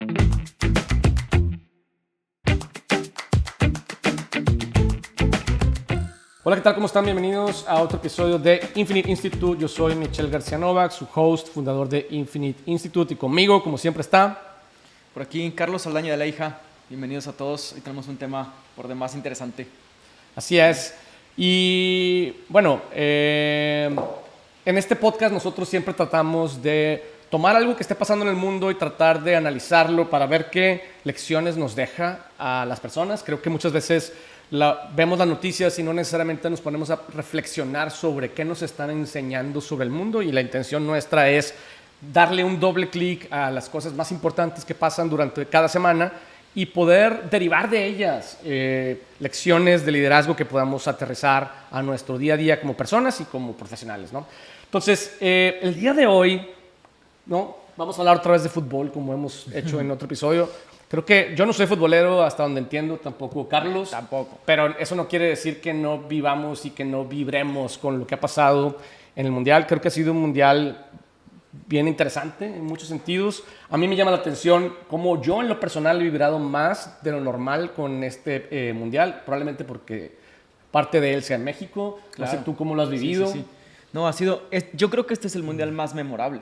Hola, ¿qué tal? ¿Cómo están? Bienvenidos a otro episodio de Infinite Institute. Yo soy Michel García Novak, su host, fundador de Infinite Institute, y conmigo, como siempre, está... Por aquí, Carlos Saldaña de la Hija. Bienvenidos a todos. Hoy tenemos un tema por demás interesante. Así es. Y bueno, en este podcast nosotros siempre tratamos de tomar algo que esté pasando en el mundo y tratar de analizarlo para ver qué lecciones nos deja a las personas. Creo que muchas veces vemos las noticias y no necesariamente nos ponemos a reflexionar sobre qué nos están enseñando sobre el mundo, y la intención nuestra es darle un doble clic a las cosas más importantes que pasan durante cada semana y poder derivar de ellas lecciones de liderazgo que podamos aterrizar a nuestro día a día como personas y como profesionales, ¿no? Entonces, el día de hoy, ¿no? Vamos a hablar otra vez de fútbol, como hemos hecho en otro episodio. Creo que yo no soy futbolero, hasta donde entiendo, tampoco Carlos. Tampoco. Pero eso no quiere decir que no vivamos y que no vibremos con lo que ha pasado en el Mundial. Creo que ha sido un Mundial bien interesante en muchos sentidos. A mí me llama la atención cómo yo en lo personal he vibrado más de lo normal con este Mundial, probablemente porque parte de él sea en México. Claro. No sé tú cómo lo has vivido. Sí. No, yo creo que este es el Mundial más memorable.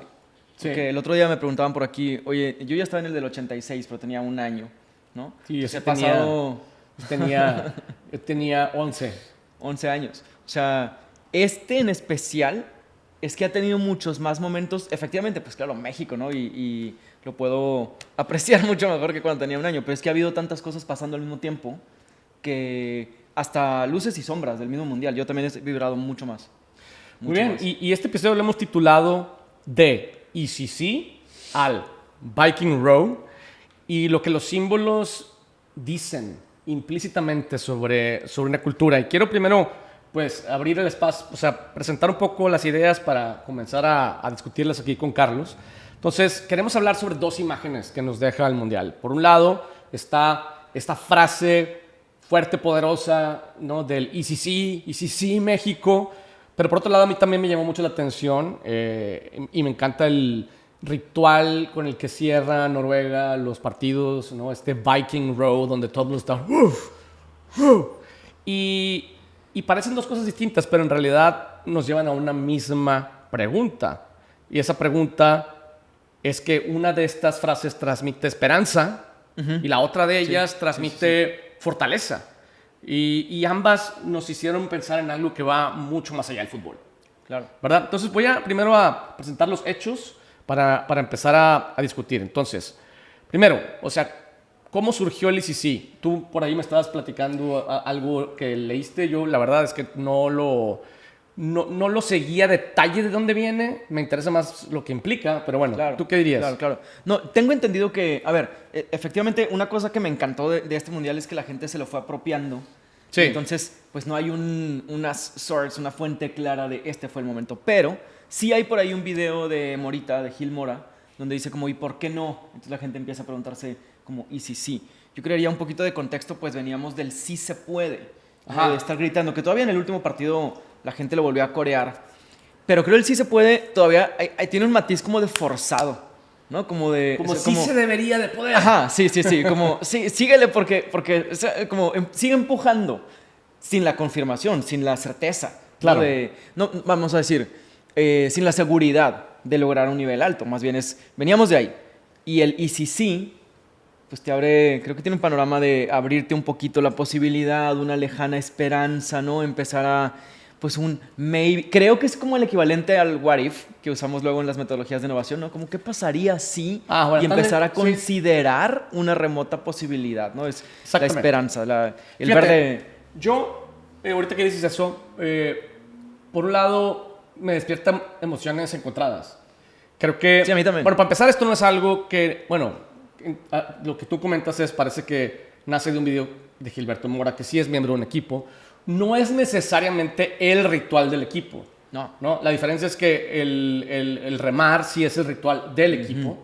Sí. Porque el otro día me preguntaban por aquí, oye, yo ya estaba en el del 86, pero tenía un año, ¿no? Sí, yo he pasado tenía 11. 11 años. O sea, este en especial es que ha tenido muchos más momentos. Efectivamente, pues claro, México, ¿no? Y lo puedo apreciar mucho mejor que cuando tenía un año. Pero es que ha habido tantas cosas pasando al mismo tiempo que hasta luces y sombras del mismo Mundial. Yo también he vibrado mucho más. Muy bien, y este episodio lo hemos titulado de ECC al Viking Row, y lo que los símbolos dicen implícitamente sobre una cultura. Y quiero primero, pues, abrir el espacio, o sea, presentar un poco las ideas para comenzar a discutirlas aquí con Carlos. Entonces, queremos hablar sobre dos imágenes que nos deja el Mundial. Por un lado está esta frase fuerte, poderosa, ¿no?, del ECC México. Pero por otro lado, a mí también me llamó mucho la atención y me encanta el ritual con el que cierra Noruega los partidos, ¿no? Este Viking Row, donde todo el mundo está... Y parecen dos cosas distintas, pero en realidad nos llevan a una misma pregunta. Y esa pregunta es que una de estas frases transmite esperanza y la otra de ellas transmite fortaleza. Y ambas nos hicieron pensar en algo que va mucho más allá del fútbol. Claro. ¿Verdad? Entonces voy primero a presentar los hechos para empezar a discutir. Entonces, primero, o sea, ¿cómo surgió el ECC? Tú por ahí me estabas platicando algo que leíste. Yo la verdad es que no lo seguía a detalle de dónde viene. Me interesa más lo que implica, pero bueno, Claro, ¿tú qué dirías? Claro. No, tengo entendido que, a ver, efectivamente, una cosa que me encantó de este Mundial es que la gente se lo fue apropiando. Sí. Entonces, pues no hay una fuente clara de este fue el momento. Pero sí hay por ahí un video de Morita, de Gil Mora, donde dice como, ¿y por qué no? Entonces la gente empieza a preguntarse como, ¿y si sí? Yo crearía un poquito de contexto, pues veníamos del sí se puede. De estar gritando, que todavía en el último partido la gente lo volvió a corear. Pero creo que el sí se puede todavía tiene un matiz como de forzado, ¿no? Como de... Como sí se debería de poder. Ajá, sí. Como, sí, síguele porque o sea, como sigue empujando sin la confirmación, sin la certeza. Claro. Vamos a decir, sin la seguridad de lograr un nivel alto. Más bien veníamos de ahí. Y el ECC, pues te abre, creo que tiene un panorama de abrirte un poquito la posibilidad, una lejana esperanza, ¿no? Empezar a... pues un maybe, creo que es como el equivalente al what if que usamos luego en las metodologías de innovación, ¿no? Como qué pasaría si bueno, y empezar a considerar una remota posibilidad, ¿no? Es la esperanza, el Fíjate, verde. Yo, ahorita que dices eso, por un lado me despiertan emociones encontradas. Creo que... Sí, a mí también. Bueno, para empezar, esto no es algo que... Bueno, lo que tú comentas parece que nace de un video de Gilberto Mora, que sí es miembro de un equipo. No es necesariamente el ritual del equipo. No. La diferencia es que el remar sí es el ritual del equipo.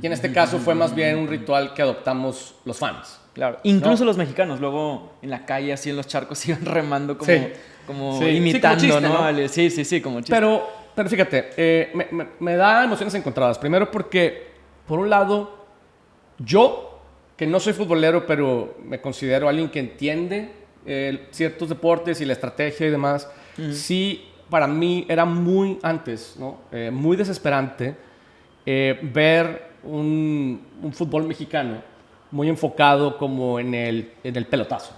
Y en este caso fue más bien un ritual que adoptamos los fans. Claro. Incluso los mexicanos, luego en la calle, así en los charcos, iban remando como imitando, como chiste, ¿no? Sí, como chiste. Pero fíjate, me da emociones encontradas. Primero porque, por un lado, Yo, que no soy futbolero, pero me considero alguien que entiende ciertos deportes y la estrategia y demás, sí, para mí era muy antes, ¿no? Muy desesperante ver un fútbol mexicano muy enfocado como en el pelotazo.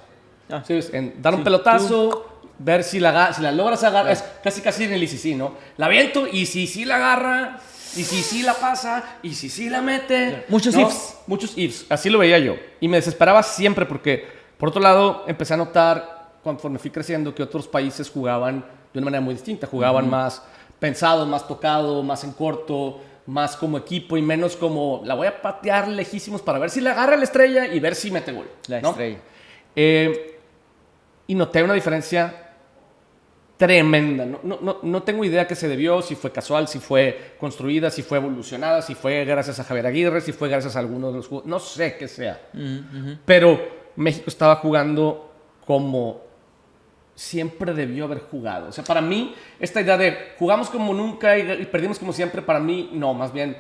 ¿Sí? En dar un pelotazo, ver si la logras agarrar, es casi en el ICC, ¿no? La aviento y si la agarra, y si la pasa, y si la mete. Muchos ¿no? ifs. Muchos ifs, así lo veía yo. Y me desesperaba siempre porque, por otro lado, empecé a notar, conforme fui creciendo, que otros países jugaban de una manera muy distinta. Jugaban más pensado, más tocado, más en corto, más como equipo y menos como la voy a patear lejísimos para ver si le agarra la estrella y ver si mete gol. La ¿no? estrella. Y noté una diferencia tremenda. No tengo idea a qué se debió, si fue casual, si fue construida, si fue evolucionada, si fue gracias a Javier Aguirre, si fue gracias a algunos de los jugadores. No sé qué sea. Pero México estaba jugando como siempre debió haber jugado. O sea, para mí, esta idea de jugamos como nunca y perdimos como siempre, para mí, no, más bien,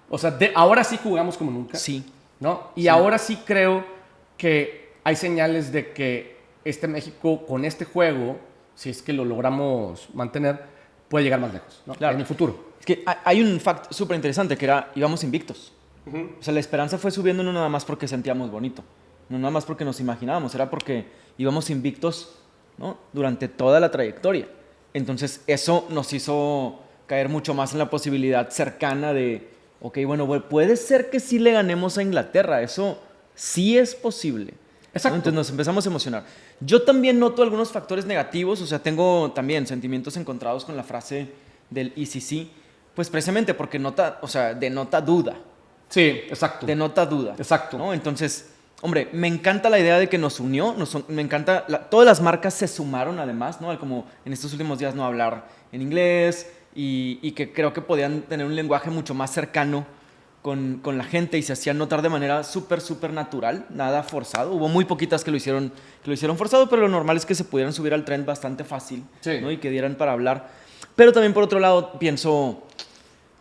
o sea, ahora sí jugamos como nunca. Sí. ¿No? Y sí. ahora sí creo que hay señales de que este México, con este juego, si es que lo logramos mantener, puede llegar más lejos, ¿no? Claro. En el futuro. Es que hay un fact súper interesante que era, íbamos invictos. O sea, la esperanza fue subiendo no nada más porque sentíamos bonito, no nada más porque nos imaginábamos, era porque íbamos invictos, ¿no? Durante toda la trayectoria. Entonces, eso nos hizo caer mucho más en la posibilidad cercana de, ok, bueno, puede ser que sí le ganemos a Inglaterra, eso sí es posible. Exacto. ¿No? Entonces nos empezamos a emocionar. Yo también noto algunos factores negativos, o sea, tengo también sentimientos encontrados con la frase del ECC, pues precisamente porque denota duda. Sí, exacto. Denota duda. Exacto. ¿No? Entonces, hombre, me encanta la idea de que nos unió, me encanta, todas las marcas se sumaron además, ¿no? Al como en estos últimos días no hablar en inglés y que creo que podían tener un lenguaje mucho más cercano con la gente y se hacían notar de manera súper natural, nada forzado. Hubo muy poquitas que lo hicieron forzado, pero lo normal es que se pudieran subir al tren bastante fácil, sí. ¿no? Y que dieran para hablar. Pero también por otro lado pienso,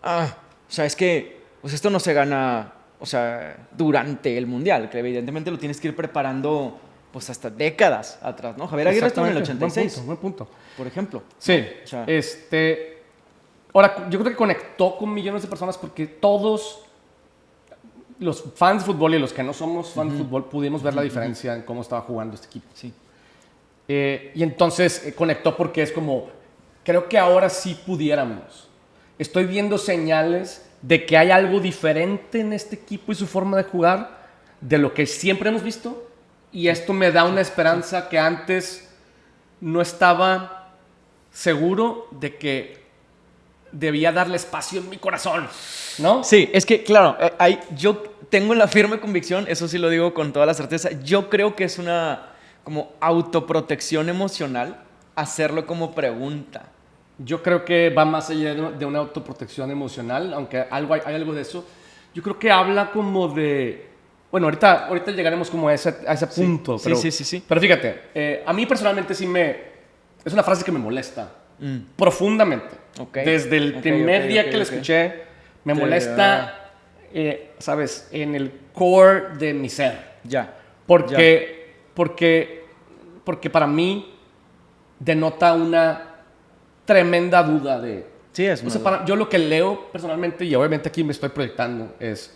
o sea, es que pues esto no se gana, o sea, durante el Mundial, que evidentemente lo tienes que ir preparando pues hasta décadas atrás, ¿no? Javier Aguirre estuvo en el 86. Buen punto. Por ejemplo. Sí. ¿No? O sea, ahora, yo creo que conectó con millones de personas porque todos los fans de fútbol y los que no somos fans de fútbol pudimos ver la diferencia en cómo estaba jugando este equipo. Sí. Y entonces conectó porque es como, creo que ahora sí pudiéramos. Estoy viendo señales de que hay algo diferente en este equipo y su forma de jugar de lo que siempre hemos visto. Y esto me da una esperanza que antes no estaba seguro de que debía darle espacio en mi corazón, ¿no? Sí, es que, claro, yo tengo la firme convicción, eso sí lo digo con toda la certeza, yo creo que es una como autoprotección emocional hacerlo como pregunta. Yo creo que va más allá de una autoprotección emocional, aunque hay algo de eso. Yo creo que habla como de... Bueno, ahorita llegaremos como a ese punto. Sí, sí. Pero fíjate, a mí personalmente es una frase que me molesta profundamente. Okay. Desde el primer día que la escuché, me molesta, ¿sabes? En el core de mi ser. Ya. Porque para mí denota una tremenda duda de... Sí, es una duda. Yo lo que leo personalmente, y obviamente aquí me estoy proyectando, es...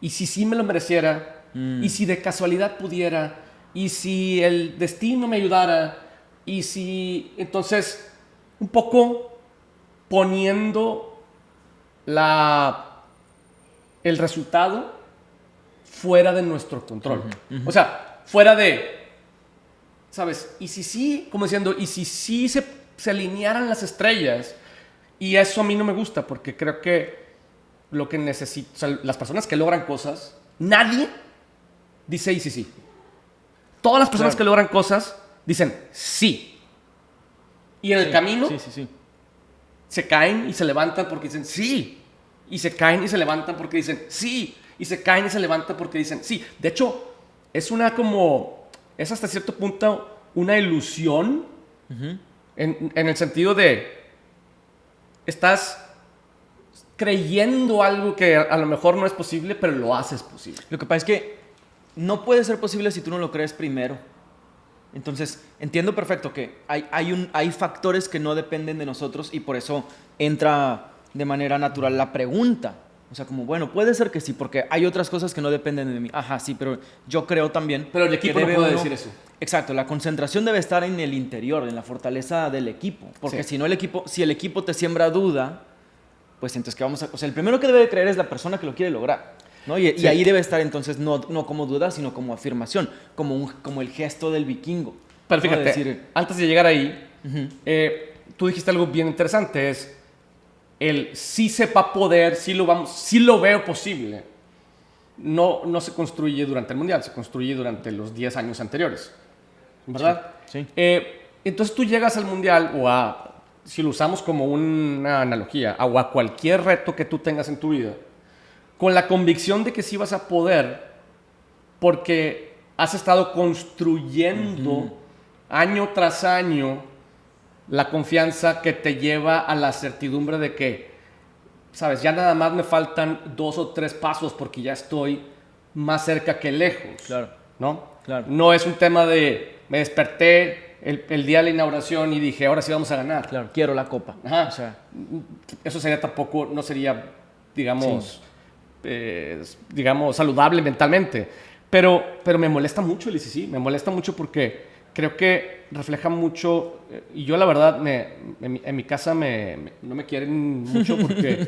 ¿Y si sí me lo mereciera? ¿Y si de casualidad pudiera? ¿Y si el destino me ayudara? ¿Y si... Entonces, un poco poniendo el resultado fuera de nuestro control. O sea, fuera de... ¿Sabes? Y si sí, como diciendo, y si sí se alinearan las estrellas, y eso a mí no me gusta, porque creo que lo que necesito, o sea, las personas que logran cosas, nadie dice y sí. Todas las personas que logran cosas dicen sí. Y en el camino se caen y se levantan porque dicen sí. Y se caen y se levantan porque dicen sí. Y se caen y se levantan porque dicen sí. De hecho, es hasta cierto punto una ilusión en el sentido de creyendo algo que a lo mejor no es posible, pero lo haces posible. Lo que pasa es que no puede ser posible si tú no lo crees primero. Entonces, entiendo perfecto que hay factores que no dependen de nosotros y por eso entra de manera natural la pregunta. O sea, como, bueno, puede ser que sí, porque hay otras cosas que no dependen de mí. Ajá, sí, pero yo creo también... Pero el equipo no puede decir eso. Exacto, la concentración debe estar en el interior, en la fortaleza del equipo. Porque si el equipo te siembra duda, pues entonces, ¿qué vamos a...? O sea, el primero que debe de creer es la persona que lo quiere lograr, ¿no? Y ahí debe estar entonces no como duda, sino como afirmación, como el gesto del vikingo. Pero fíjate, antes de llegar ahí, tú dijiste algo bien interesante, es el sí se va a poder, sí lo veo posible. No se construye durante el Mundial, se construye durante los 10 años anteriores, ¿verdad? Sí. Entonces tú llegas al Mundial si lo usamos como una analogía, o a cualquier reto que tú tengas en tu vida, con la convicción de que sí vas a poder, porque has estado construyendo año tras año la confianza que te lleva a la certidumbre de que, sabes, ya nada más me faltan 2 o 3 pasos porque ya estoy más cerca que lejos. Claro. ¿No? Claro. No es un tema de me desperté el día de la inauguración y dije, ahora sí vamos a ganar. Claro, quiero la copa. Ajá. O sea, eso sería tampoco, no sería, digamos, digamos, saludable mentalmente. Pero me molesta mucho el ICC, me molesta mucho porque creo que refleja mucho, y yo la verdad, en mi casa no me quieren mucho porque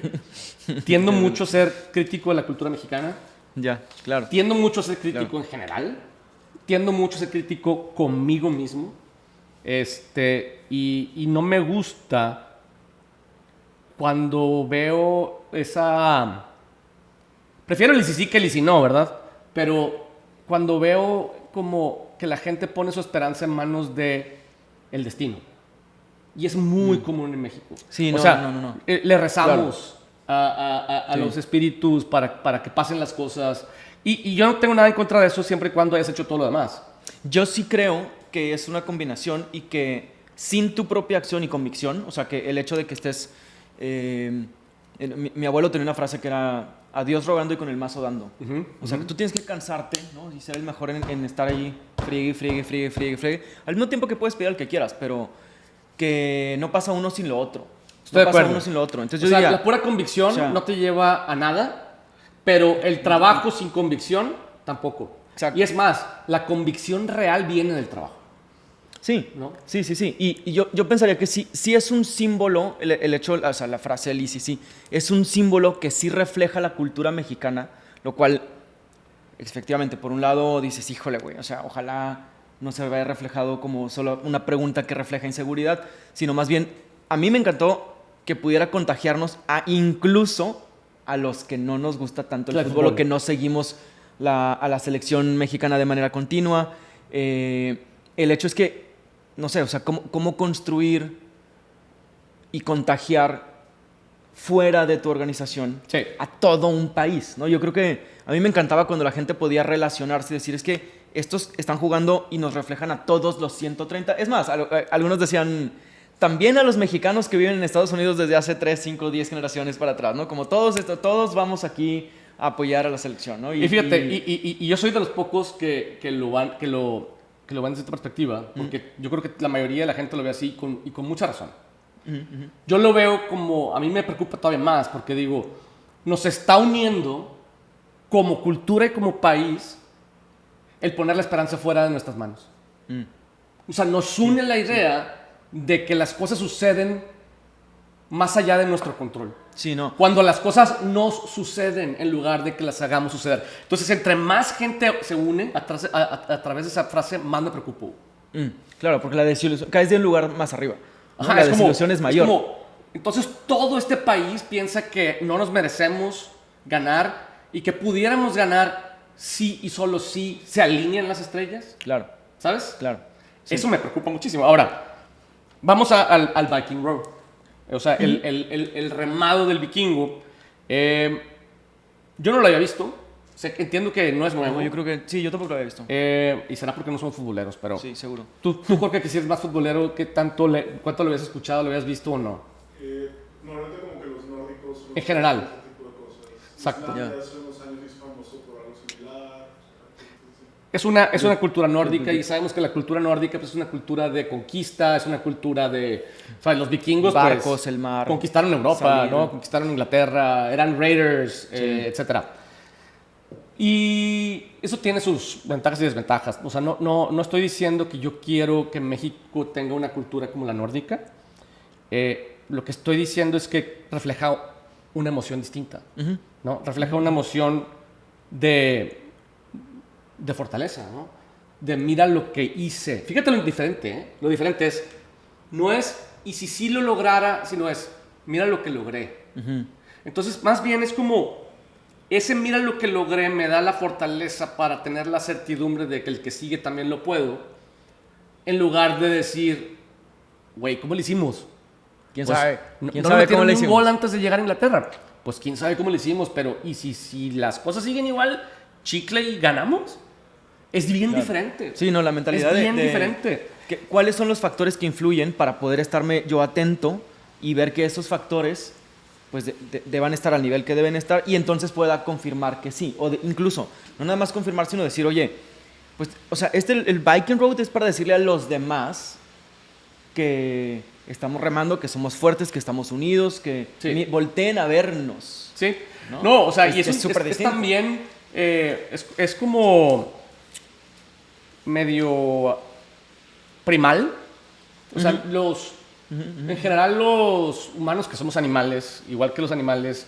tiendo mucho a ser crítico de la cultura mexicana. Ya, claro. Tiendo mucho a ser crítico en general. Tiendo mucho a ser crítico conmigo mismo. Y no me gusta cuando veo esa... Prefiero el ICC que el ICC no, ¿verdad? Pero cuando veo como que la gente pone su esperanza en manos de el destino. Y es muy común en México. Sí, o no, sea, no. Le rezamos a Sí. los espíritus para que pasen las cosas. Y yo no tengo nada en contra de eso siempre y cuando hayas hecho todo lo demás. Yo sí creo que es una combinación y que sin tu propia acción y convicción, o sea, que el hecho de que estés... mi abuelo tenía una frase que era a Dios rogando y con el mazo dando. O sea, que tú tienes que cansarte, ¿no? Y ser el mejor en estar ahí friegue. Al mismo tiempo que puedes pedir al que quieras, pero que no pasa uno sin lo otro. Estoy No de pasa acuerdo. uno sin lo otro. Entonces O yo sea, diría, la pura convicción no te lleva a nada, pero el trabajo sin convicción tampoco. Exacto. Y es más, la convicción real viene del trabajo. sí, ¿No? sí. Y yo pensaría que sí es un símbolo, el hecho, o sea, la frase del sí, es un símbolo que sí refleja la cultura mexicana, lo cual, efectivamente, por un lado dices, híjole, güey, o sea, ojalá no se vea reflejado como solo una pregunta que refleja inseguridad, sino más bien, a mí me encantó que pudiera contagiarnos incluso a los que no nos gusta tanto el fútbol o que no seguimos a la selección mexicana de manera continua. El hecho es que no sé, o sea, cómo construir y contagiar fuera de tu organización a todo un país, ¿no? Yo creo que a mí me encantaba cuando la gente podía relacionarse y decir, es que estos están jugando y nos reflejan a todos los 130. Es más, algunos decían, también a los mexicanos que viven en Estados Unidos desde hace 3, 5, 10 generaciones para atrás, ¿no? Como todos vamos aquí a apoyar a la selección, ¿no? Y fíjate, y yo soy de los pocos que lo ven desde esta perspectiva, porque yo creo que la mayoría de la gente lo ve así y con mucha razón. Yo lo veo como, a mí me preocupa todavía más, porque digo, nos está uniendo como cultura y como país el poner la esperanza fuera de nuestras manos. O sea, nos une la idea de que las cosas suceden más allá de nuestro control. Sí, no. Cuando las cosas nos suceden en lugar de que las hagamos suceder. Entonces, entre más gente se une a través de esa frase, más me preocupo. Claro, porque la desilusión caes de un lugar más arriba. ¿No? Ajá, La desilusión es mayor. Entonces, todo este país piensa que no nos merecemos ganar y que pudiéramos ganar si y solo si se alinean las estrellas. Claro. ¿Sabes? Claro. Sí. Eso me preocupa muchísimo. Ahora, vamos al Viking Road. O sea, el remado del vikingo. Yo no lo había visto. Entiendo que no es nuevo. No, yo creo que sí, yo tampoco lo había visto. Y será porque no somos futboleros, pero... Sí, seguro. ¿Tú Jorge, que si eres más futbolero, cuánto lo habías escuchado, lo habías visto o no? Normalmente como que los nórdicos En general. ese tipo de cosas. Exacto. Islandia hace unos años es famoso por algo similar. Es una cultura nórdica y sabemos que la cultura nórdica pues, es una cultura de conquista, es una cultura de... O sea, los vikingos Barcos, pues, el mar. conquistaron Europa, salir. ¿no? Conquistaron Inglaterra, eran raiders, etcétera. Y eso tiene sus ventajas y desventajas. O sea, no estoy diciendo que yo quiero que México tenga una cultura como la nórdica. Lo que estoy diciendo es que refleja una emoción distinta, ¿no? Refleja una emoción de fortaleza, ¿no? De mira lo que hice. Fíjate lo diferente, ¿eh? Lo diferente es, no es, y si sí lo lograra, sino es, mira lo que logré. Entonces, más bien es como, ese mira lo que logré me da la fortaleza para tener la certidumbre de que el que sigue también lo puedo, en lugar de decir, güey, ¿cómo lo hicimos? ¿Quién Pues, sabe? No, ¿Quién no sabe le cómo le metieron ni un hicimos? gol antes de llegar a Inglaterra. Pues quién sabe cómo lo hicimos, pero ¿y si las cosas siguen igual, chicle y ganamos? Es bien diferente. Sí, no, la mentalidad es bien de diferente. ¿cuáles son los factores que influyen para poder estarme yo atento y ver que esos factores pues deban estar al nivel que deben estar y entonces pueda confirmar que sí? O incluso, no nada más confirmar, sino decir, oye, pues, o sea, el Viking Road es para decirle a los demás que estamos remando, que somos fuertes, que estamos unidos, que Sí. volteen a vernos. Sí. ¿No? No, o sea, y Es eso súper es distinto. también, es como medio primal. O sea, en general los humanos que somos animales, igual que los animales,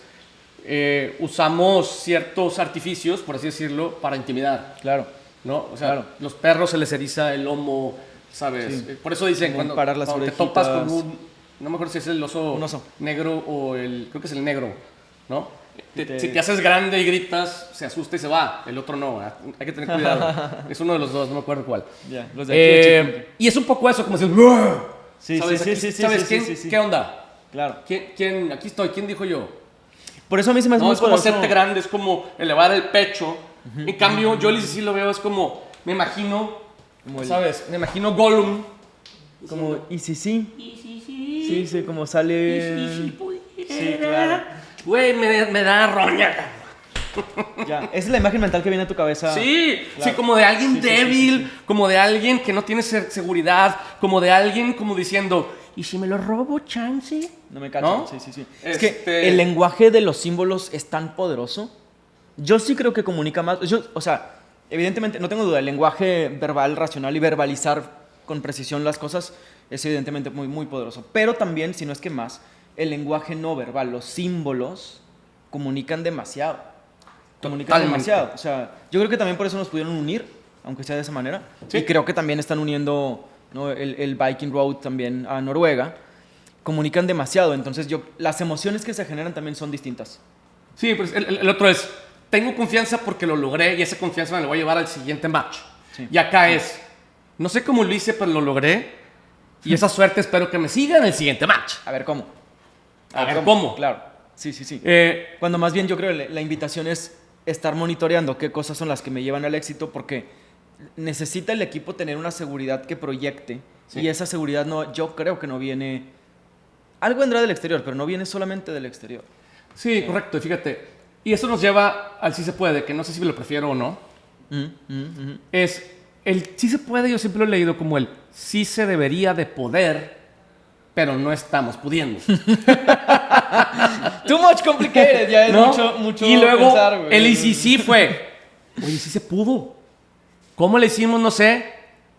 usamos ciertos artificios, por así decirlo, para intimidar, Claro. ¿no? O sea, Claro. los perros se les eriza el lomo, ¿sabes? Sí. Por eso dicen, Como cuando, parar las cuando te orejitas. topas con no me acuerdo si es el oso, Un oso. negro o creo que es el negro, ¿no? Te- Si te haces grande y gritas, se asusta y se va. El otro no. Hay que tener cuidado. Es uno de los dos, no me acuerdo cuál. Ya, los de aquí de Chiquinque. Y es un poco eso, como decir, Sí, ¿sabes? sí, Aquí- sí, sí, ¿sabes sí, quién? sí, sí. ¿Qué onda? Claro. ¿Quién? Aquí estoy. ¿Quién dijo yo? Por eso a mí se me hace No, muy es como poderoso. hacerte grande, es como elevar el pecho. En cambio, yo sí lo veo, es como, me imagino, Como el- ¿sabes? Me imagino Gollum. Como, ¿y si sí? Sí, sí, como sale... Sí, claro. Güey, me da roña. Ya, esa es la imagen mental que viene a tu cabeza. Sí, Claro. sí, como de alguien Sí, sí, sí, débil, sí, sí. como de alguien que no tiene seguridad, como de alguien como diciendo, ¿y si me lo robo, chance? No me cacho. ¿No? Sí, sí, sí. Este- Es que el lenguaje de los símbolos es tan poderoso. Yo sí creo que comunica más. O sea, evidentemente, no tengo duda, el lenguaje verbal, racional y verbalizar con precisión las cosas es evidentemente muy, muy poderoso. Pero también, si no es que más, el lenguaje no verbal, los símbolos, comunican demasiado. Comunican Totalmente. demasiado. O sea, yo creo que también por eso nos pudieron unir, aunque sea de esa manera. Sí. Y creo que también están uniendo, ¿no?, el Viking Road también a Noruega. Comunican demasiado. Entonces, las emociones que se generan también son distintas. Sí, pues el otro es, tengo confianza porque lo logré y esa confianza me la voy a llevar al siguiente match. Sí. Y acá es, no sé cómo lo hice, pero lo logré y esa suerte espero que me siga en el siguiente match. A ver cómo. A ver cómo. Claro. Sí, sí, sí. Cuando Cuando más bien yo creo la invitación es estar monitoreando qué cosas son las que me llevan al éxito, porque necesita el equipo tener una seguridad que proyecte. Sí. Y esa seguridad no, yo creo que no viene... Algo vendrá del exterior, pero no viene solamente del exterior. Sí, correcto, y fíjate. Y eso nos lleva al sí se puede, que no sé si lo prefiero o no. Es el sí se puede, yo siempre lo he leído como el sí se debería de poder, pero no estamos pudiendo. Too much complicated, ya es ¿No? mucho Y luego pensar, güey. el sí fue, oye, sí se pudo. ¿Cómo le hicimos? No sé,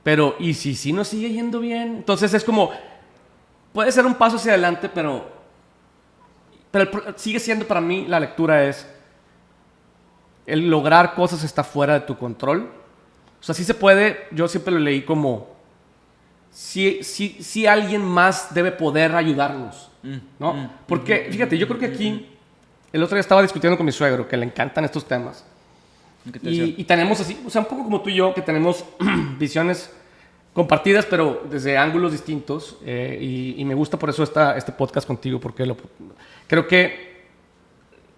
pero ¿y si sí nos sigue yendo bien? Entonces es como, puede ser un paso hacia adelante, pero sigue siendo para mí, la lectura es, el lograr cosas está fuera de tu control. O sea, sí se puede, yo siempre lo leí como, sí alguien más debe poder ayudarnos, ¿no? Porque, fíjate, yo creo que aquí, el otro día estaba discutiendo con mi suegro, que le encantan estos temas. ¿Qué te decía? Y tenemos así, o sea, un poco como tú y yo, que tenemos visiones compartidas, pero desde ángulos distintos. Y me gusta por eso este podcast contigo, porque creo que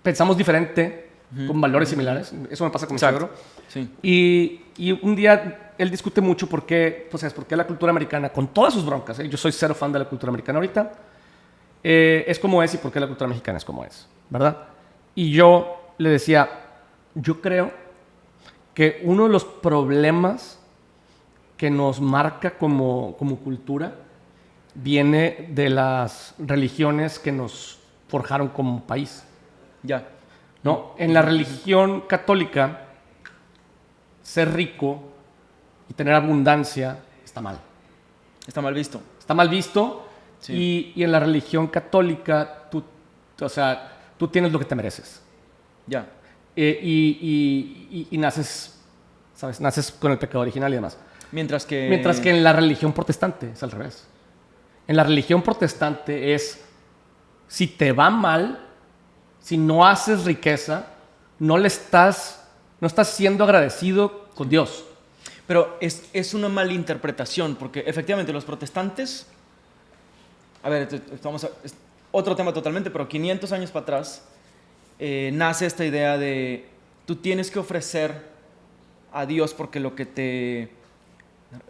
pensamos diferente, con valores similares. Eso me pasa con mi Exacto. suegro. Sí. Y un día él discute mucho por qué, pues, ¿por qué la cultura americana, con todas sus broncas, yo soy cero fan de la cultura americana ahorita, es como es y por qué la cultura mexicana es como es. ¿verdad? Y yo le decía, yo creo que uno de los problemas que nos marca como cultura viene de las religiones que nos forjaron como país, Ya. ¿no? En la religión católica, ser rico y tener abundancia está mal. Está mal visto. Está mal visto. Sí. Y en la religión católica tú tienes lo que te mereces. Ya. Y naces, ¿sabes? Naces con el pecado original y demás. Mientras que En la religión protestante es al revés. En la religión protestante es, si te va mal, si no haces riqueza, no estás siendo agradecido con Dios. Pero es una mala interpretación, porque efectivamente los protestantes, a ver, es otro tema totalmente, pero 500 años para atrás nace esta idea de tú tienes que ofrecer a Dios porque lo que te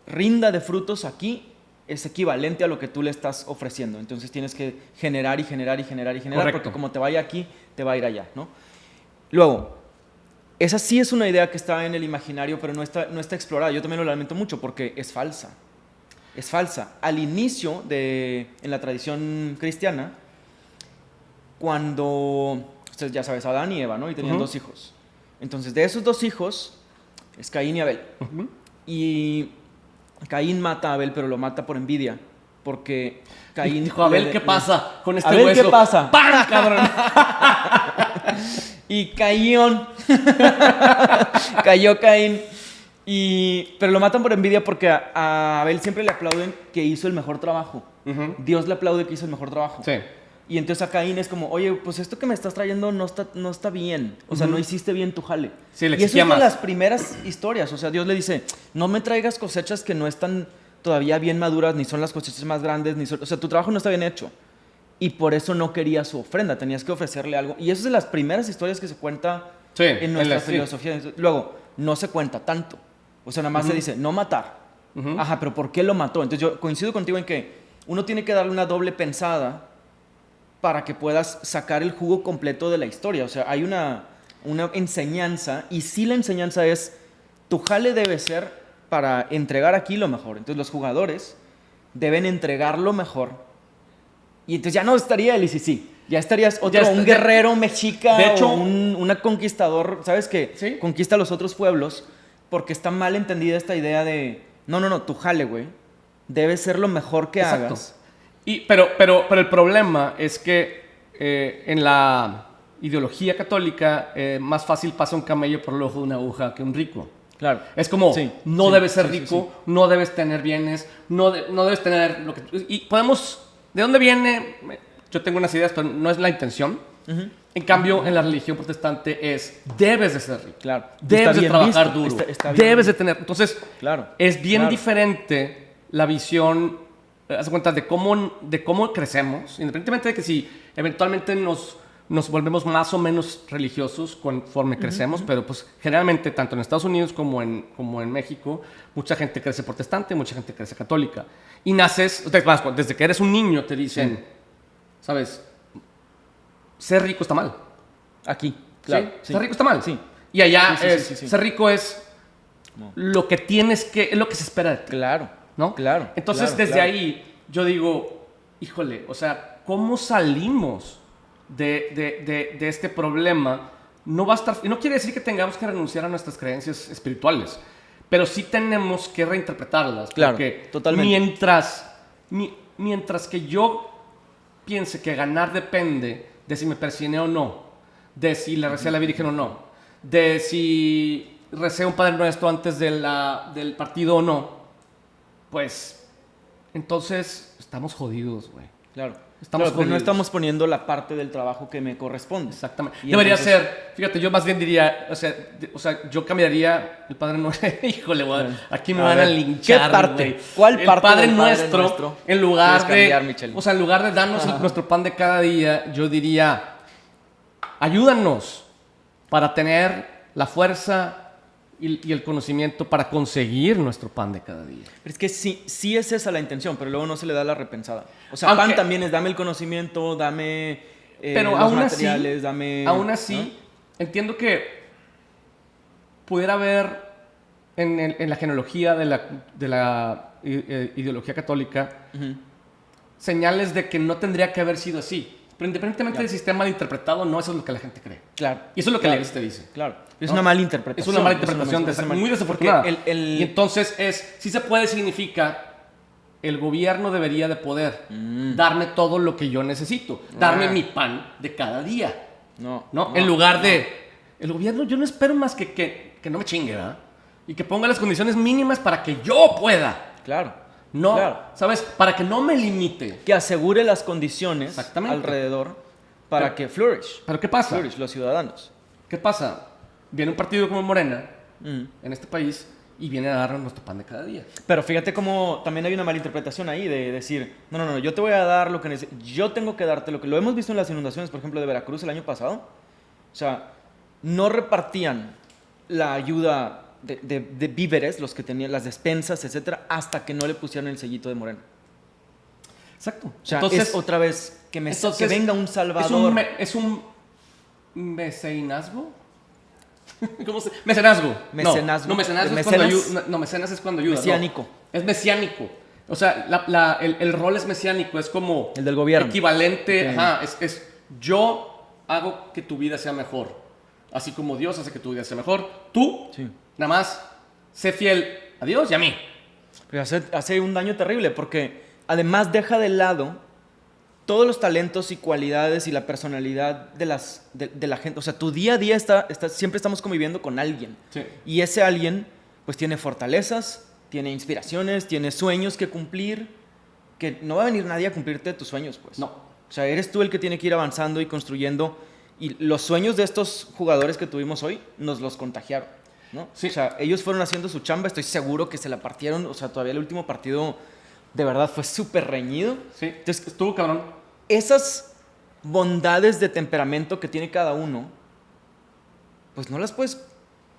rinda de frutos aquí es equivalente a lo que tú le estás ofreciendo. Entonces tienes que generar y generar y generar y generar, Correcto. porque como te vaya aquí, te va a ir allá, ¿no? Luego, esa sí es una idea que está en el imaginario, pero no está explorada. Yo también lo lamento mucho porque es falsa. Es falsa. Al inicio, en la tradición cristiana, cuando, ustedes ya sabes, Adán y Eva, ¿no? Y tenían Ujú. 2 hijos. Entonces, de esos 2 hijos, es Caín y Abel. Ujú. Y Caín mata a Abel, pero lo mata por envidia. Porque Caín... Dijo, Abel, ¿qué pasa con este Abel, hueso? ¿qué pasa? ¡Pam, cabrón! Y cayó Caín. Pero lo matan por envidia porque a Abel siempre le aplauden que hizo el mejor trabajo. Ujú. Dios le aplaude que hizo el mejor trabajo. Sí. Y entonces a Caín es como, oye, pues esto que me estás trayendo no está bien. O sea, Ujú. no hiciste bien tu jale. Sí, le y eso exigía es de más. las primeras historias. O sea, Dios le dice, no me traigas cosechas que no están todavía bien maduras, ni son las cosechas más grandes, o sea, tu trabajo no está bien hecho. Y por eso no quería su ofrenda, tenías que ofrecerle algo. Y eso es de las primeras historias que se cuenta Sí, en nuestra sí. filosofía. Luego, no se cuenta tanto. O sea, nada más se dice, no matar. Ujú. Ajá, pero ¿por qué lo mató? Entonces yo coincido contigo en que uno tiene que darle una doble pensada para que puedas sacar el jugo completo de la historia. O sea, hay una enseñanza, y sí la enseñanza es, tu jale debe ser para entregar aquí lo mejor. Entonces los jugadores deben entregar lo mejor. Y entonces ya no estaría el ICC. Ya estarías un guerrero mexica, de hecho, o una conquistador, ¿sabes qué? ¿Sí? Conquista a los otros pueblos, porque está mal entendida esta idea de, no, tu jale, güey, debe ser lo mejor que Exacto. hagas. Pero el problema es que en la ideología católica más fácil pasa un camello por el ojo de una aguja que un rico. Claro. Es como, Sí, no sí, debes ser sí, sí, rico, no debes tener bienes, no debes tener lo que... Y podemos... ¿De dónde viene? Yo tengo unas ideas, pero no es la intención. Ujú. En cambio, en la religión protestante es, debes de ser rico. Claro. Debes Está de bien trabajar visto, duro. está bien Debes de visto. tener... Entonces, Claro. es bien Claro. diferente la visión, haz cuenta, de cómo crecemos, independientemente de que si eventualmente nos volvemos más o menos religiosos conforme crecemos, pero pues generalmente tanto en Estados Unidos como en México, mucha gente crece protestante, mucha gente crece católica. Y naces, desde que eres un niño te dicen, ¿sabes? Ser rico está mal. Aquí, claro. ¿Sí? Ser rico está mal. Sí. Y allá Sí. ser rico es No. lo que tienes que, es lo que se espera de ti. Claro. ¿No? Claro. Entonces, claro, desde claro. ahí, yo digo, híjole, o sea, ¿cómo salimos de este problema? No va a estar, y no quiere decir que tengamos que renunciar a nuestras creencias espirituales, pero sí tenemos que reinterpretarlas. Claro, porque totalmente. mientras que yo piense que ganar depende de si me persigné o no, de si le recé a la Virgen o no, de si recé un Padre Nuestro antes del partido o no, pues entonces estamos jodidos, güey. Claro. Estamos Claro, pero no jodidos. estamos poniendo la parte del trabajo que me corresponde. Exactamente. Y Debería entonces- ser, fíjate, yo más bien diría, o sea, yo cambiaría el Padre Nuestro. Híjole, güey, aquí me A van a ver, linchar. ¿qué parte? Güey. ¿Cuál el parte Padre del Padre Nuestro, Nuestro en lugar quieres cambiar, Michelle? o sea, en lugar de darnos nuestro pan de cada día, yo diría, ayúdanos para tener la fuerza y el conocimiento para conseguir nuestro pan de cada día. Pero es que sí es esa la intención, pero luego no se le da la repensada. O sea, Aunque- pan también es dame el conocimiento, dame Pero los aún materiales, así, dame... aún así, entiendo que pudiera haber en la genealogía de la ideología católica ¿no? Ujú. señales de que no tendría que haber sido así. Pero independientemente del sistema mal interpretado, no, eso es lo que la gente cree. Claro. Y eso es lo que claro, la iglesia te dice. Claro. Es ¿no? una mala interpretación. Es una mala interpretación, muy desafortunada. Porque Y entonces si se puede, significa el gobierno debería de poder darme todo lo que yo necesito, darme mi pan de cada día. ¿No? En lugar de, el gobierno yo no espero más que no me chingue, ¿verdad? Y que ponga las condiciones mínimas para que yo pueda. Claro. No, Claro. ¿sabes? Para que no me limite. Que asegure las condiciones Exactamente. alrededor para que flourish. ¿Pero qué pasa? Flourish, los ciudadanos. ¿Qué pasa? Viene un partido como Morena Mm. en este país y viene a darnos nuestro pan de cada día. Pero fíjate cómo también hay una mala interpretación ahí de decir, no, yo te voy a dar lo que necesitas, yo tengo que darte lo que... Lo hemos visto en las inundaciones, por ejemplo, de Veracruz el año pasado. O sea, no repartían la ayuda de víveres, los que tenían las despensas, etcétera, hasta que no le pusieran el sellito de Morena. Exacto. O sea, Entonces, es otra vez que venga un salvador. Es un mecenazgo. ¿Cómo se? Mecenazgo. Mecenazgo. No, mecenazgo es ¿Mecenas? cuando ayuda. No, mecenas es cuando ayuda. Mesiánico. No, es mesiánico. O sea, el rol es mesiánico, es como El del gobierno. equivalente. Ok. Ajá, es yo hago que tu vida sea mejor. Así como Dios hace que tu vida sea mejor. Tú, Sí. nada más, sé fiel a Dios y a mí. Pero hace un daño terrible porque además deja de lado todos los talentos y cualidades y la personalidad de la gente. O sea, tu día a día siempre estamos conviviendo con alguien. Sí. Y ese alguien pues tiene fortalezas, tiene inspiraciones, tiene sueños que cumplir, que no va a venir nadie a cumplirte tus sueños, pues. No. O sea, eres tú el que tiene que ir avanzando y construyendo. Y los sueños de estos jugadores que tuvimos hoy nos los contagiaron, ¿no? Sí. O sea, ellos fueron haciendo su chamba, estoy seguro que se la partieron. O sea, todavía el último partido de verdad fue súper reñido. Sí. Entonces, Estuvo cabrón. esas bondades de temperamento que tiene cada uno, pues no las puedes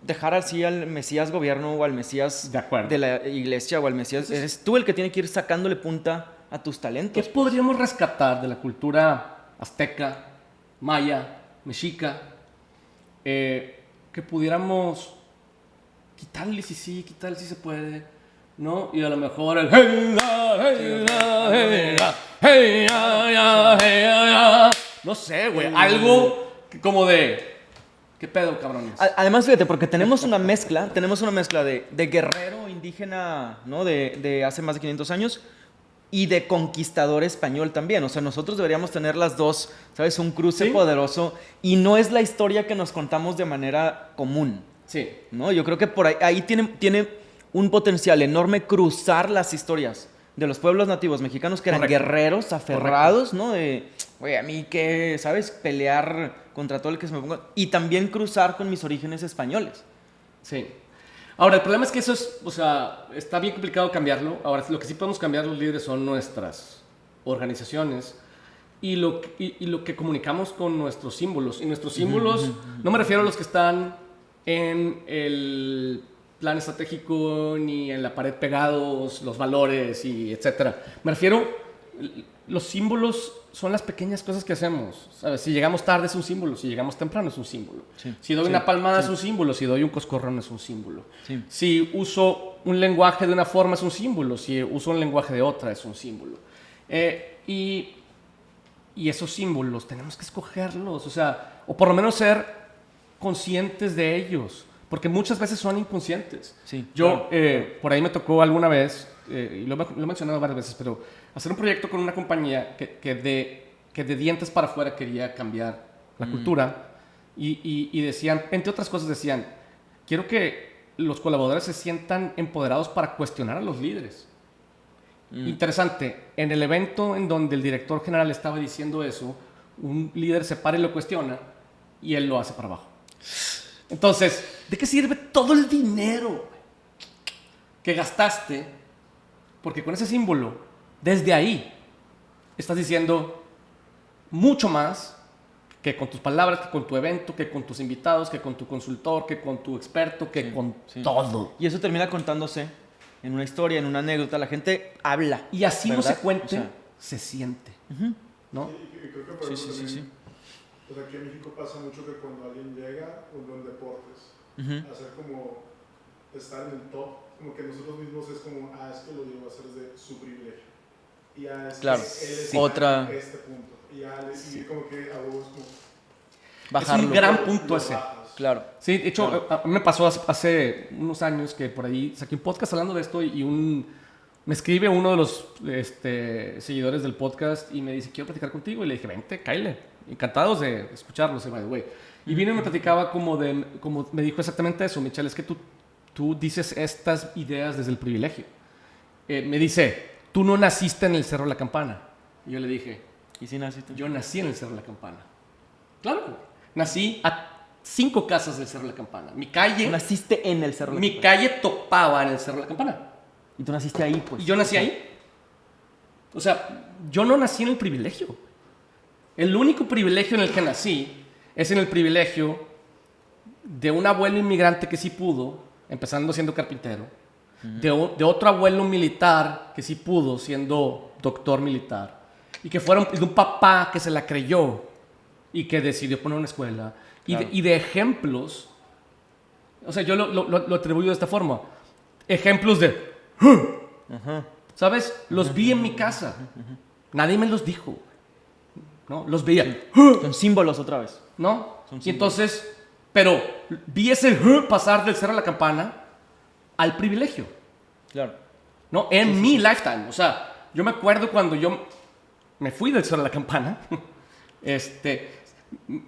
dejar así al Mesías gobierno o al Mesías De acuerdo. de la iglesia o al Mesías. Eres tú el que tiene que ir sacándole punta a tus ¿Qué talentos. podríamos rescatar de la cultura azteca, maya, mexica, que pudiéramos quitarle si sí, quitarle si se puede, ¿no? Y a lo mejor el hey, ya, hey, ya, hey, ya, hey, ya, ya, hey, ya, ya. No sé, güey, algo como de ¿qué pedo, cabrones? Además, fíjate, porque tenemos una mezcla de guerrero indígena, ¿no? De hace más de 500 años y de conquistador español también. O sea, nosotros deberíamos tener las dos, ¿sabes? Un cruce Sí. poderoso y no es la historia que nos contamos de manera común, Sí. ¿no? Yo creo que por ahí tiene un potencial enorme cruzar las historias de los pueblos nativos mexicanos que eran Correcto. guerreros, aferrados, ¿no? De, güey, a mí qué, ¿sabes? Pelear contra todo el que se me ponga. Y también cruzar con mis orígenes españoles. Sí. Ahora, el problema es que eso es, o sea, está bien complicado cambiarlo. Ahora, lo que sí podemos cambiar los líderes son nuestras organizaciones y lo que comunicamos con nuestros símbolos. Y nuestros símbolos, no me refiero a los que están en el plan estratégico ni en la pared pegados, los valores y etcétera. Me refiero, los símbolos son las pequeñas cosas que hacemos, ¿sabes? Si llegamos tarde es un símbolo, si llegamos temprano es un símbolo. Sí, Si doy sí, una palmada sí. es un símbolo, si doy un coscorrón es un símbolo. Sí. Si uso un lenguaje de una forma es un símbolo, si uso un lenguaje de otra es un símbolo. Y esos símbolos tenemos que escogerlos, o sea, o por lo menos ser conscientes de ellos, porque muchas veces son inconscientes. Sí, Yo, claro. por ahí me tocó alguna vez, y lo he mencionado varias veces, pero hacer un proyecto con una compañía que de dientes para afuera quería cambiar la cultura y decían, entre otras cosas decían, quiero que los colaboradores se sientan empoderados para cuestionar a los líderes. Interesante, en el evento en donde el director general estaba diciendo eso, un líder se para y lo cuestiona y él lo hace para abajo. Entonces, ¿de qué sirve todo el dinero que gastaste? Porque con ese símbolo, desde ahí, estás diciendo mucho más que con tus palabras, que con tu evento, que con tus invitados, que con tu consultor, que con tu experto, que con todo. Y eso termina contándose en una historia, en una anécdota. La gente habla. Y así no ¿verdad? se cuente, O sea, se siente. ¿No? Y creo que por eso también Pues aquí en México pasa mucho que cuando alguien llega, o en deportes, hacer como estar en el top, como que nosotros mismos es como, es que lo llegó a hacer desde su privilegio. Y es Claro. que él es Otra... este punto. Y y como que a vos como... Bajarlo. Es un gran lo punto ese. bajas. Claro. Sí, de hecho, Claro. a mí me pasó hace unos años que por ahí saqué un podcast hablando de esto y me escribe uno de los seguidores del podcast y me dice, quiero platicar contigo. Y le dije, vente, cáele. Encantados de escucharlos, by the way. Y vino y me platicaba como me dijo exactamente eso, Michelle, es que tú dices estas ideas desde el privilegio. Me dice, tú no naciste en el Cerro de la Campana. Y yo le dije, ¿Y si naciste? yo nací en el Cerro de la Campana. Claro, nací a 5 casas del Cerro de la Campana. Mi calle... Tú naciste en el Cerro de la Mi Campana. calle topaba en el Cerro de la Campana. Y tú naciste ahí, pues. Y yo nací ahí. O sea, yo no nací en el privilegio. El único privilegio en el que nací es en el privilegio de un abuelo inmigrante que sí pudo, empezando siendo carpintero, de otro abuelo militar que sí pudo, siendo doctor militar, y que fueron de un papá que se la creyó y que decidió poner una escuela, Claro. y de ejemplos. O sea, yo lo atribuyo de esta forma. Ejemplos de... ¿Sabes? Los vi en mi casa. Nadie me los dijo. ¿No? Los veía. Son símbolos otra vez. ¿No? Son Y entonces... Pero vi ese pasar del Cerro de la Campana al privilegio. Claro. ¿No? En mi lifetime. O sea, yo me acuerdo cuando yo me fui del Cerro de la Campana.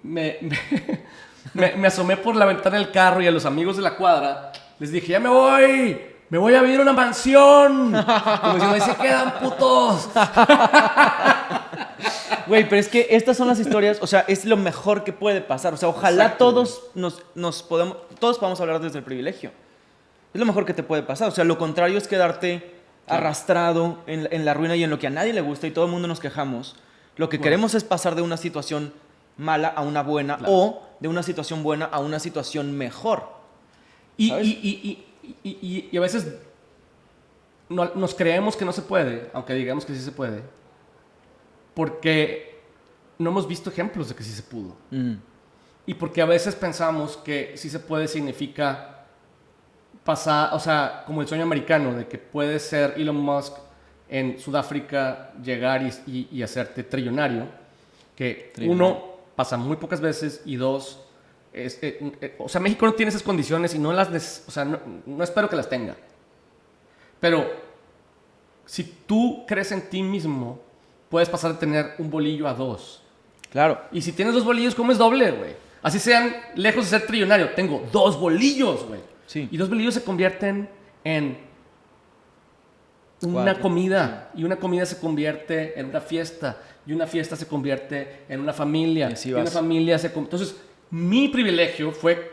Me asomé por la ventana del carro y a los amigos de la cuadra les dije, ya me voy a vivir a una mansión. Como diciendo, ahí se quedan putos. Güey, pero es que estas son las historias, o sea, es lo mejor que puede pasar. O sea, ojalá Exacto, todos podamos hablar desde el privilegio. Es lo mejor que te puede pasar. O sea, lo contrario es quedarte arrastrado en la ruina y en lo que a nadie le gusta y todo el mundo nos quejamos. Lo que queremos es pasar de una situación mala a una buena o de una situación buena a una situación mejor. ¿Sabes? Y a veces nos creemos que no se puede, aunque digamos que sí se puede, porque no hemos visto ejemplos de que sí se pudo. Y porque a veces pensamos que sí se puede significa pasar, o sea, como el sueño americano, de que puede ser Elon Musk en Sudáfrica, llegar y hacerte trillonario, que uno, pasa muy pocas veces, y dos, o sea, México no tiene esas condiciones y no las, o sea, no espero que las tenga. Pero si tú crees en ti mismo, puedes pasar de tener un bolillo a 2. Claro. Y si tienes 2 bolillos, comes doble, güey. Así sean lejos de ser trillonario. Tengo 2 bolillos, güey. Sí. Y 2 bolillos se convierten en una 4. comida. Sí. Y una comida se convierte en una fiesta. Y una fiesta se convierte en una familia. Y así y vas. una familia se convierte... Entonces, mi privilegio fue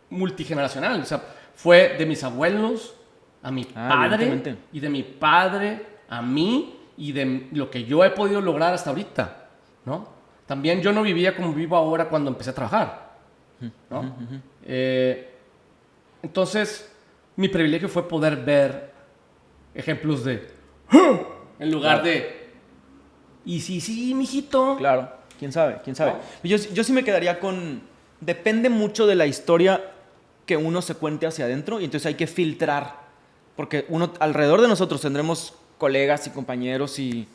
multigeneracional. O sea, fue de mis abuelos a mi padre. Evidentemente. Y de mi padre a mí. Y de lo que yo he podido lograr hasta ahorita, ¿no? También yo no vivía como vivo ahora cuando empecé a trabajar, ¿no? Entonces, mi privilegio fue poder ver ejemplos de... en lugar de... Y sí, mijito. Claro. ¿Quién sabe? ¿Quién sabe? Yo sí me quedaría con... Depende mucho de la historia que uno se cuente hacia adentro y entonces hay que filtrar. Porque alrededor de nosotros tendremos colegas y compañeros y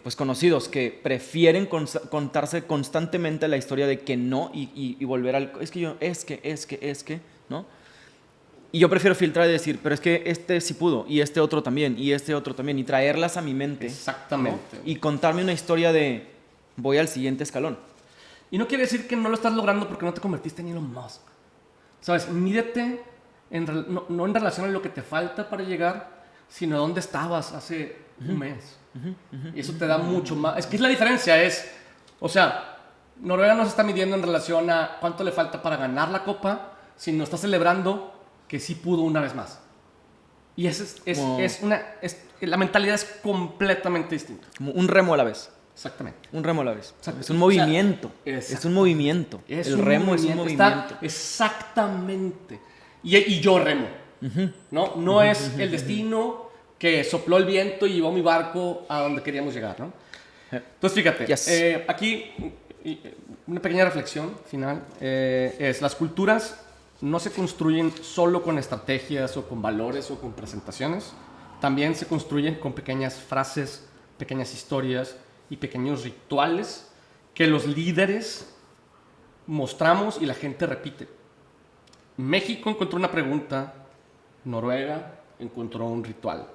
pues conocidos que prefieren contarse constantemente la historia de que no y volver al... Es que, ¿no? Y yo prefiero filtrar y decir, pero es que este sí pudo, y este otro también, y este otro también, y traerlas a mi mente. Exactamente. ¿No? Y contarme una historia de voy al siguiente escalón. Y no quiere decir que no lo estás logrando porque no te convertiste en Elon Musk. ¿Sabes? Mídete no en relación a lo que te falta para llegar, sino a dónde estabas hace un mes. Y eso te da mucho más. Es que es la diferencia, o sea, Noruega no se está midiendo en relación a cuánto le falta para ganar la copa, sino está celebrando que sí pudo una vez más. Y la mentalidad es completamente distinta. Como un remo a la vez. Exactamente. Un remo a la vez. Exacto. Es un movimiento. O sea, es un movimiento. El remo es un movimiento. Exactamente. Y yo remo. No es el destino que sopló el viento y llevó mi barco a donde queríamos llegar, ¿no? Entonces, fíjate, Yes. aquí una pequeña reflexión final es: las culturas no se construyen solo con estrategias o con valores o con presentaciones, también se construyen con pequeñas frases, pequeñas historias y pequeños rituales que los líderes mostramos y la gente repite. México encontró una pregunta, Noruega encontró un ritual.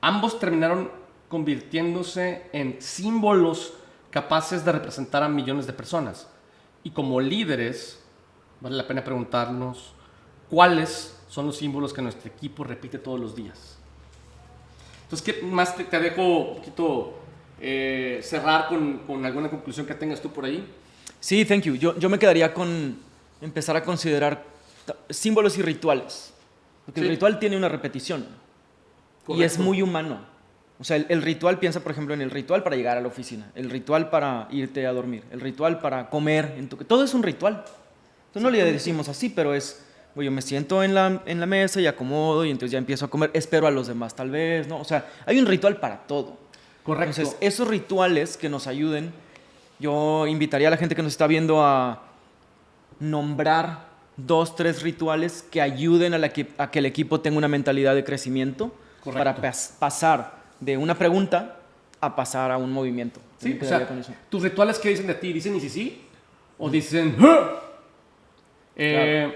Ambos terminaron convirtiéndose en símbolos capaces de representar a millones de personas. Y como líderes, vale la pena preguntarnos cuáles son los símbolos que nuestro equipo repite todos los días. Entonces, ¿qué más te dejo un poquito cerrar con alguna conclusión que tengas tú por ahí? Sí, thank you. Yo me quedaría con empezar a considerar símbolos y rituales. Porque el ritual tiene una repetición. Correcto. Y es muy humano. O sea, el ritual, piensa por ejemplo en el ritual para llegar a la oficina, el ritual para irte a dormir, el ritual para comer. Todo es un ritual. Entonces no le decimos así, pero es, yo me siento en la mesa y acomodo y entonces ya empiezo a comer, espero a los demás tal vez, ¿no? O sea, hay un ritual para todo. Correcto. Entonces, esos rituales que nos ayuden, yo invitaría a la gente que nos está viendo a nombrar 2, 3 rituales que ayuden a que el equipo tenga una mentalidad de crecimiento. Correcto. Para pasar de una pregunta a pasar a un movimiento. Sí, o sea, tus rituales, ¿qué dicen de ti? ¿Dicen y sí? ¿O dicen ¡ah! Claro.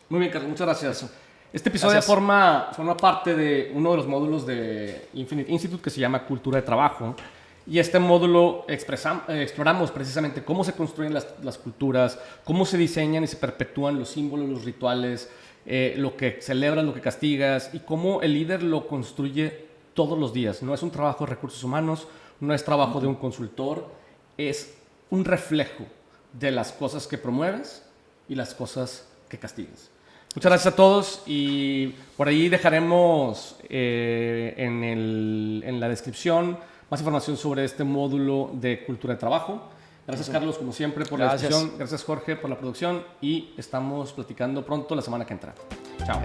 Muy bien, Carlos, muchas gracias. Este episodio forma parte de uno de los módulos de Infinite Institute que se llama Cultura de Trabajo. Y este módulo exploramos precisamente cómo se construyen las culturas, cómo se diseñan y se perpetúan los símbolos, los rituales, lo que celebras, lo que castigas y cómo el líder lo construye todos los días. No es un trabajo de recursos humanos, no es trabajo de un consultor, es un reflejo de las cosas que promueves y las cosas que castigas. Muchas gracias a todos y por ahí dejaremos en la descripción más información sobre este módulo de cultura de trabajo. Gracias, Carlos, como siempre, por la discusión. Gracias, Jorge, por la producción y estamos platicando pronto la semana que entra. Chao.